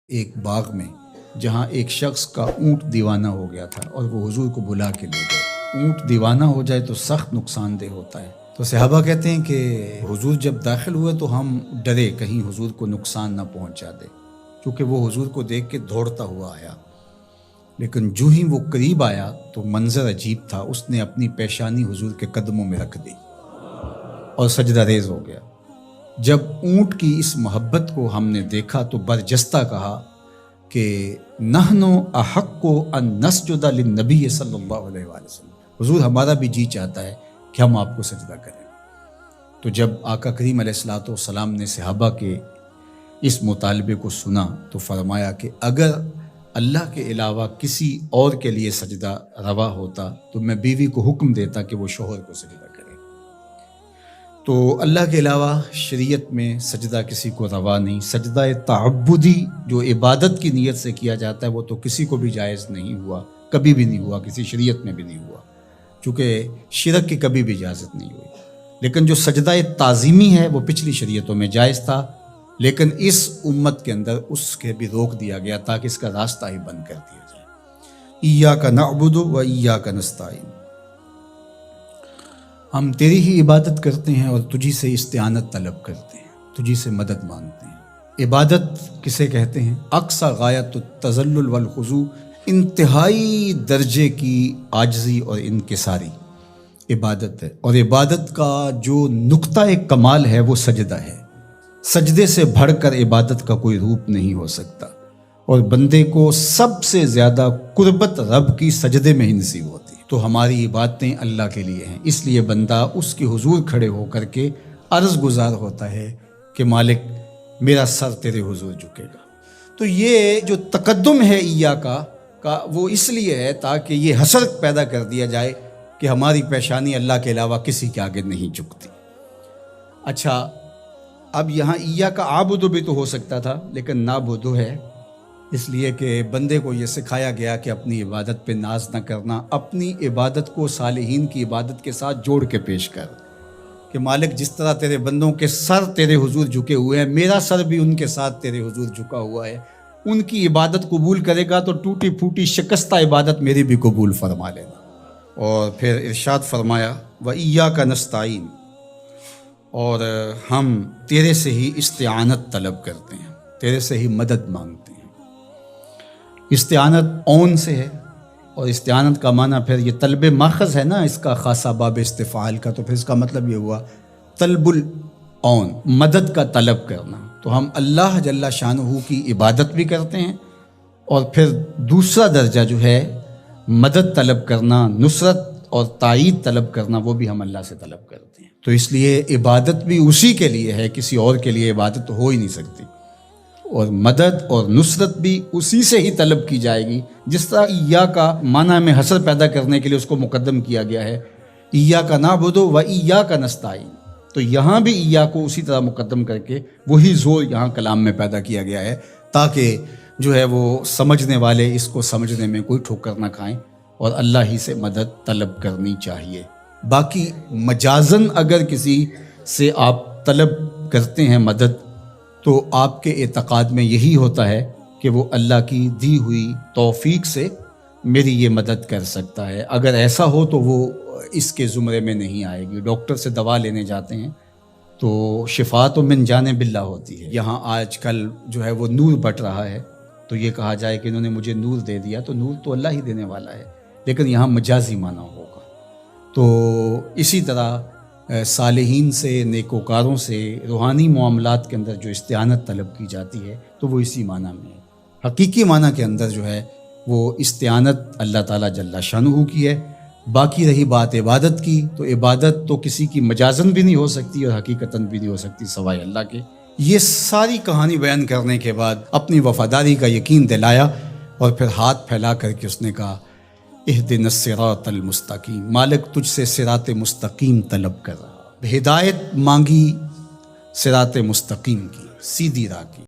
ایک باغ میں جہاں ایک شخص کا اونٹ دیوانہ ہو گیا تھا اور وہ حضور کو بلا کے لے گئے۔ اونٹ دیوانہ ہو جائے تو سخت نقصان دہ ہوتا ہے، تو صحابہ کہتے ہیں کہ حضور جب داخل ہوئے تو ہم ڈرے کہیں حضور کو نقصان نہ پہنچا دے، کیونکہ وہ حضور کو دیکھ کے دوڑتا ہوا آیا، لیکن جو ہی وہ قریب آیا تو منظر عجیب تھا۔ اس نے اپنی پیشانی حضور کے قدموں میں رکھ دی اور سجدہ ریز ہو گیا۔ جب اونٹ کی اس محبت کو ہم نے دیکھا تو برجستہ کہا کہ نحنو احق ان نسجد للنبی صلی اللہ علیہ وآلہ وسلم، حضور ہمارا بھی جی چاہتا ہے کہ ہم آپ کو سجدہ کریں۔ تو جب آقا کریم علیہ الصلوۃ والسلام نے صحابہ کے اس مطالبے کو سنا تو فرمایا کہ اگر اللہ کے علاوہ کسی اور کے لیے سجدہ روا ہوتا تو میں بیوی کو حکم دیتا کہ وہ شوہر کو سجدہ کرے۔ تو اللہ کے علاوہ شریعت میں سجدہ کسی کو روا نہیں۔ سجدہ تعبدی جو عبادت کی نیت سے کیا جاتا ہے وہ تو کسی کو بھی جائز نہیں ہوا، کبھی بھی نہیں ہوا، کسی شریعت میں بھی نہیں ہوا، چونکہ شرک کی کبھی بھی اجازت نہیں ہوئی۔ لیکن جو سجدہ تعظیمی ہے وہ پچھلی شریعتوں میں جائز تھا، لیکن اس امت کے اندر اس کے بھی روک دیا گیا تاکہ اس کا راستہ ہی بند کر دیا جائے۔ ایاک نعبد و ایاک نستعین، ہم تیری ہی عبادت کرتے ہیں اور تجھی سے استعانت طلب کرتے ہیں، تجھی سے مدد مانگتے ہیں۔ عبادت کسے کہتے ہیں؟ اقصی غایت التذلل والخضوع، انتہائی درجے کی عاجزی اور انکساری عبادت ہے، اور عبادت کا جو نقطہ کمال ہے وہ سجدہ ہے۔ سجدے سے بڑھ کر عبادت کا کوئی روپ نہیں ہو سکتا، اور بندے کو سب سے زیادہ قربت رب کی سجدے میں ہی نصیب ہوتی ہے۔ تو ہماری عبادتیں اللہ کے لیے ہیں، اس لیے بندہ اس کے حضور کھڑے ہو کر کے عرض گزار ہوتا ہے کہ مالک میرا سر تیرے حضور جھکے گا۔ تو یہ جو تقدم ہے ایاک کا وہ اس لیے ہے تاکہ یہ حسر پیدا کر دیا جائے کہ ہماری پیشانی اللہ کے علاوہ کسی کے آگے نہیں جھکتی۔ اچھا، اب یہاں ایاک عابد بھی تو ہو سکتا تھا، لیکن نعبد ہے، اس لیے کہ بندے کو یہ سکھایا گیا کہ اپنی عبادت پہ ناز نہ کرنا، اپنی عبادت کو صالحین کی عبادت کے ساتھ جوڑ کے پیش کر کہ مالک جس طرح تیرے بندوں کے سر تیرے حضور جھکے ہوئے ہیں، میرا سر بھی ان کے ساتھ تیرے حضور جھکا ہوا ہے، ان کی عبادت قبول کرے گا تو ٹوٹی پھوٹی شکستہ عبادت میری بھی قبول فرما لینا۔ اور پھر ارشاد فرمایا وَإِيَّاكَ نَسْتَعِينُ، اور ہم تیرے سے ہی استعانت طلب کرتے ہیں، تیرے سے ہی مدد مانگتے ہیں۔ استعانت اون سے ہے، اور استعانت کا معنی پھر یہ طلب ماخذ ہے نا، اس کا خاصہ باب استفعال کا، تو پھر اس کا مطلب یہ ہوا طلب الاون، مدد کا طلب کرنا۔ تو ہم اللہ جل شانہ کی عبادت بھی کرتے ہیں، اور پھر دوسرا درجہ جو ہے مدد طلب کرنا، نصرت اور تائید طلب کرنا، وہ بھی ہم اللہ سے طلب کرتے ہیں۔ تو اس لیے عبادت بھی اسی کے لیے ہے، کسی اور کے لیے عبادت تو ہو ہی نہیں سکتی، اور مدد اور نصرت بھی اسی سے ہی طلب کی جائے گی۔ جس طرح ایاک معنی میں حسر پیدا کرنے کے لیے اس کو مقدم کیا گیا ہے، ایاک نعبد و ایاک نستعین، تو یہاں بھی ایاک کو اسی طرح مقدم کر کے وہی زور یہاں کلام میں پیدا کیا گیا ہے، تاکہ جو ہے وہ سمجھنے والے اس کو سمجھنے میں کوئی ٹھوکر نہ کھائیں، اور اللہ ہی سے مدد طلب کرنی چاہیے۔ باقی مجازن اگر کسی سے آپ طلب کرتے ہیں مدد، تو آپ کے اعتقاد میں یہی ہوتا ہے کہ وہ اللہ کی دی ہوئی توفیق سے میری یہ مدد کر سکتا ہے۔ اگر ایسا ہو تو وہ اس کے زمرے میں نہیں آئے گی۔ ڈاکٹر سے دوا لینے جاتے ہیں تو شفا تو من جانب اللہ ہوتی ہے۔ یہاں آج کل جو ہے وہ نور بٹ رہا ہے، تو یہ کہا جائے کہ انہوں نے مجھے نور دے دیا، تو نور تو اللہ ہی دینے والا ہے، لیکن یہاں مجازی معنی ہوگا۔ تو اسی طرح صالحین سے، نیکوکاروں سے روحانی معاملات کے اندر جو استعانت طلب کی جاتی ہے تو وہ اسی معنی میں ہے۔ حقیقی معنی کے اندر جو ہے وہ استعانت اللہ تعالیٰ جل شانہ کی ہے۔ باقی رہی بات عبادت کی، تو عبادت تو کسی کی مجازن بھی نہیں ہو سکتی اور حقیقتاً بھی نہیں ہو سکتی سوائے اللہ کے۔ یہ ساری کہانی بیان کرنے کے بعد اپنی وفاداری کا یقین دلایا، اور پھر ہاتھ پھیلا کر کے اس نے کہا اہدنا الصراط المستقیم، مالک تجھ سے صراط مستقیم طلب کر رہا، ہدایت مانگی صراط مستقیم کی، سیدھی راہ کی۔